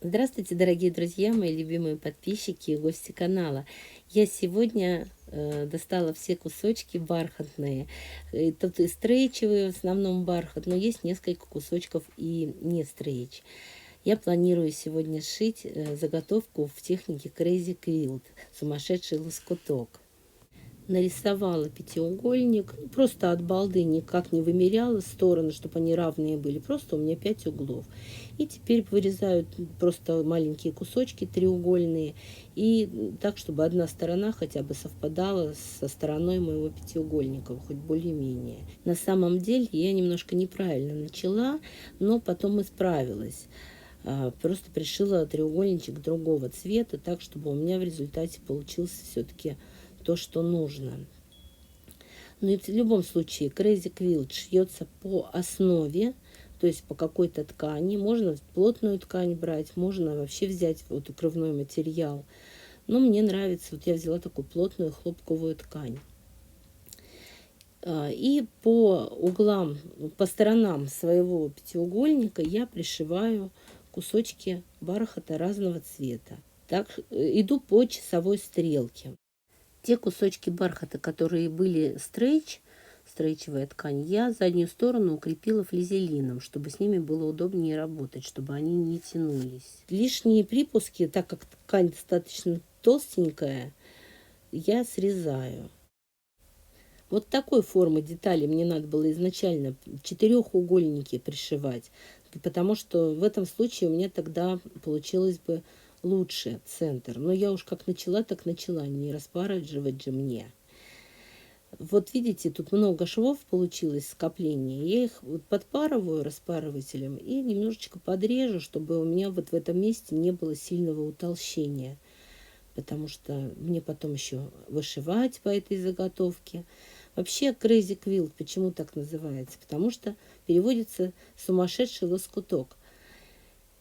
Здравствуйте, дорогие друзья, мои любимые подписчики и гости канала. Я сегодня достала все кусочки бархатные. Тут и стрейчевые, в основном бархат, но есть несколько кусочков и не стрейч. Я планирую сегодня сшить заготовку в технике Crazy Quilt, сумасшедший лоскуток. Нарисовала пятиугольник, просто от балды никак не вымеряла стороны, чтобы они равные были, просто у меня 5 углов. И теперь вырезаю просто маленькие кусочки треугольные, и так, чтобы одна сторона хотя бы совпадала со стороной моего пятиугольника, хоть более-менее. На самом деле я немножко неправильно начала, но потом исправилась. Просто пришила треугольничек другого цвета, так, чтобы у меня в результате получился все-таки то, что нужно. Но в любом случае Crazy Quilt шьется по основе, то есть по какой-то ткани. Можно плотную ткань брать, можно вообще взять вот укрывной материал. Но мне нравится, вот я взяла такую плотную хлопковую ткань. И по углам, по сторонам своего пятиугольника я пришиваю кусочки бархата разного цвета. Так, иду по часовой стрелке. Те кусочки бархата, которые были стрейчевая ткань, я заднюю сторону укрепила флизелином, чтобы с ними было удобнее работать, чтобы они не тянулись. Лишние припуски, так как ткань достаточно толстенькая, я срезаю. Вот такой формы детали мне надо было изначально четырехугольники пришивать, потому что в этом случае у меня тогда получилось бы лучше центр. Но я уж как начала, так начала, не распарывать же мне. Вот видите, тут много швов получилось, скопление. Я их вот подпарываю распарывателем и немножечко подрежу, чтобы у меня вот в этом месте не было сильного утолщения. Потому что мне потом еще вышивать по этой заготовке. Вообще Crazy Quilt почему так называется? Потому что переводится сумасшедший лоскуток.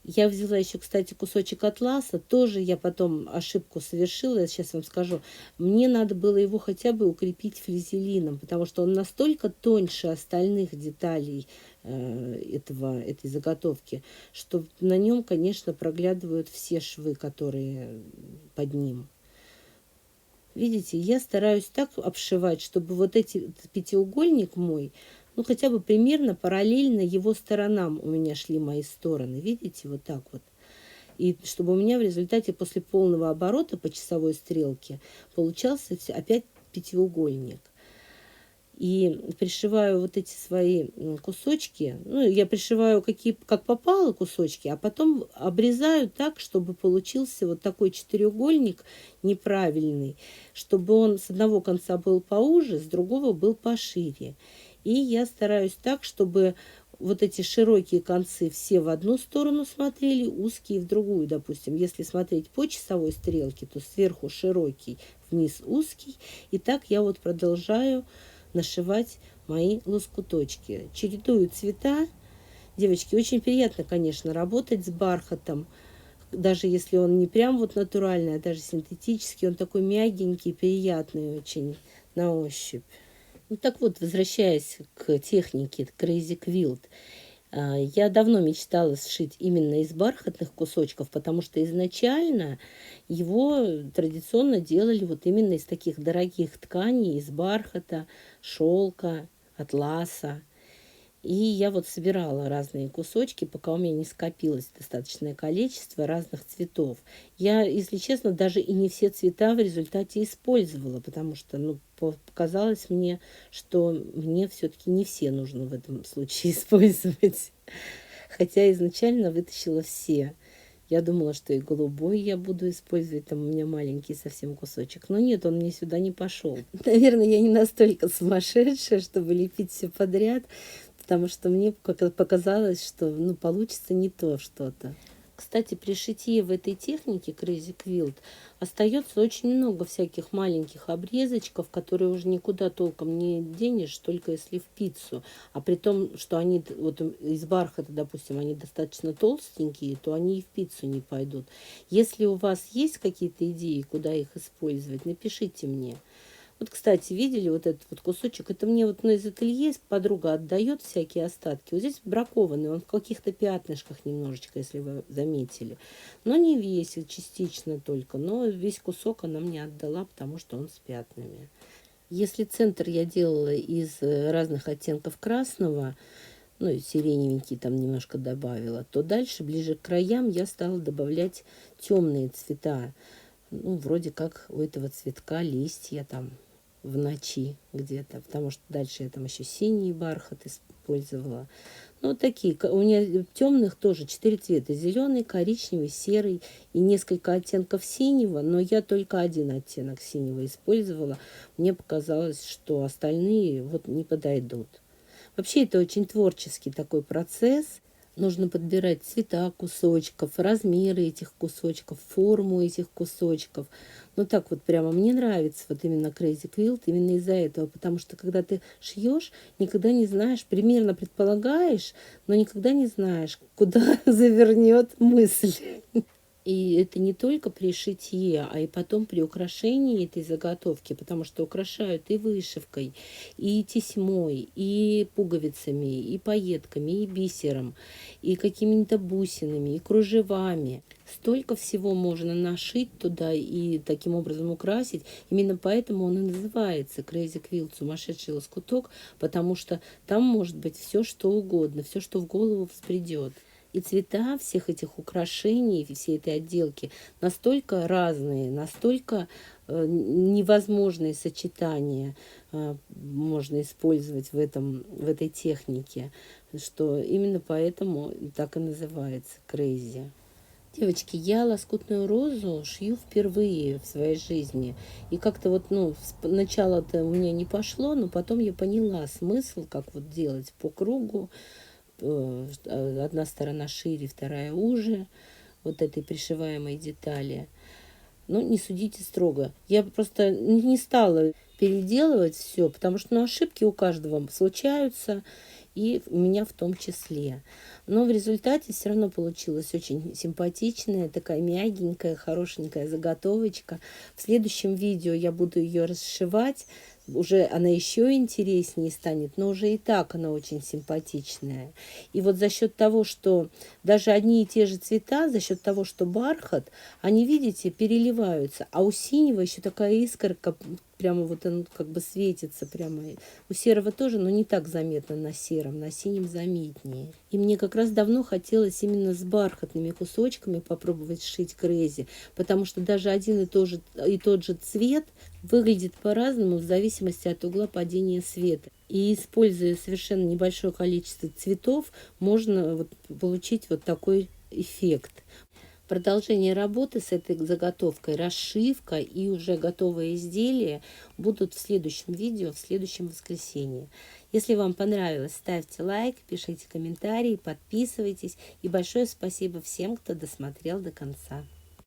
Я взяла еще, кстати, кусочек атласа. Тоже я потом ошибку совершила. Я сейчас вам скажу. Мне надо было его хотя бы укрепить флизелином, потому что он настолько тоньше остальных деталей этой заготовки, что на нем, конечно, проглядывают все швы, которые под ним. Видите, я стараюсь так обшивать, чтобы вот этот пятиугольник мой, ну хотя бы примерно параллельно его сторонам у меня шли мои стороны. Видите, вот так вот. И чтобы у меня в результате после полного оборота по часовой стрелке получался опять пятиугольник. И пришиваю вот эти свои кусочки, ну, я пришиваю как попало кусочки, а потом обрезаю так, чтобы получился вот такой четыреугольник неправильный, чтобы он с одного конца был поуже, с другого был пошире. И я стараюсь так, чтобы вот эти широкие концы все в одну сторону смотрели, узкие в другую, допустим. Если смотреть по часовой стрелке, то сверху широкий, вниз узкий. И так я вот продолжаю нашивать мои лоскуточки. Чередую цвета. Девочки, очень приятно, конечно, работать с бархатом. Даже если он не прям вот натуральный, а даже синтетический, он такой мягенький, приятный очень на ощупь. Ну так вот, возвращаясь к технике Crazy Quilt, я давно мечтала сшить именно из бархатных кусочков, потому что изначально его традиционно делали вот именно из таких дорогих тканей, из бархата, шелка, атласа. И я вот собирала разные кусочки, пока у меня не скопилось достаточное количество разных цветов. Я, если честно, даже и не все цвета в результате использовала, потому что, ну, показалось мне, что мне все-таки не все нужно в этом случае использовать. Хотя изначально вытащила все. Я думала, что и голубой я буду использовать, там у меня маленький совсем кусочек. Но нет, он мне сюда не пошел. Наверное, я не настолько сумасшедшая, чтобы лепить все подряд, потому что мне показалось, что ну, получится не то что-то. Кстати, при шитье в этой технике Crazy Quilt остается очень много всяких маленьких обрезочков, которые уже никуда толком не денешь, только если в пиццу. А при том, что они вот из бархата, допустим, они достаточно толстенькие, то они и в пиццу не пойдут. Если у вас есть какие-то идеи, куда их использовать, напишите мне. Вот, кстати, видели вот этот вот кусочек? Это мне вот, ну, из ателье подруга отдает всякие остатки. Вот здесь бракованный, он в каких-то пятнышках немножечко, если вы заметили. Но не весь, частично только. Но весь кусок она мне отдала, потому что он с пятнами. Если центр я делала из разных оттенков красного, ну и сиреневенький там немножко добавила, то дальше, ближе к краям, я стала добавлять темные цвета. Ну, вроде как у этого цветка листья там в ночи где-то, потому что дальше я там еще синий бархат использовала. Ну, вот такие. У меня темных тоже 4 цвета. Зеленый, коричневый, серый и несколько оттенков синего, но я только один оттенок синего использовала. Мне показалось, что остальные вот не подойдут. Вообще это очень творческий такой процесс. Нужно подбирать цвета кусочков, размеры этих кусочков, форму этих кусочков. Ну так вот прямо мне нравится вот именно Crazy Quilt именно из-за этого, потому что когда ты шьешь, никогда не знаешь, примерно предполагаешь, но никогда не знаешь, куда завернет мысль. И это не только при шитье, а и потом при украшении этой заготовки, потому что украшают и вышивкой, и тесьмой, и пуговицами, и пайетками, и бисером, и какими-то бусинами, и кружевами. Столько всего можно нашить туда и таким образом украсить. Именно поэтому он и называется Crazy Quilt, сумасшедший лоскуток, потому что там может быть все, что угодно, все, что в голову взбредет. И цвета всех этих украшений, всей этой отделки настолько разные, настолько невозможные сочетания можно использовать в этой технике, что именно поэтому так и называется Crazy. Девочки, я лоскутную розу шью впервые в своей жизни. И как-то вот, ну, сначала-то у меня не пошло, но потом я поняла смысл, как вот делать по кругу. Одна сторона шире, вторая уже, вот этой пришиваемой детали. Ну, не судите строго. Я просто не стала переделывать все, потому что, ну, ошибки у каждого случаются, и у меня в том числе. Но в результате все равно получилась очень симпатичная, такая мягенькая, хорошенькая заготовочка. В следующем видео я буду ее расшивать. Уже она еще интереснее станет, но уже и так она очень симпатичная. И вот за счет того, что даже одни и те же цвета, за счет того, что бархат, они, видите, переливаются. А у синего еще такая искорка, прямо вот он как бы светится прямо. У серого тоже, но не так заметно на сером, на синем заметнее. И мне как раз давно хотелось именно с бархатными кусочками попробовать сшить Crazy, потому что даже один и тот же цвет выглядит по-разному в зависимости от угла падения света. И используя совершенно небольшое количество цветов, можно вот получить вот такой эффект. Продолжение работы с этой заготовкой, расшивка и уже готовые изделия будут в следующем видео, в следующем воскресенье. Если вам понравилось, ставьте лайк, пишите комментарии, подписывайтесь. И большое спасибо всем, кто досмотрел до конца.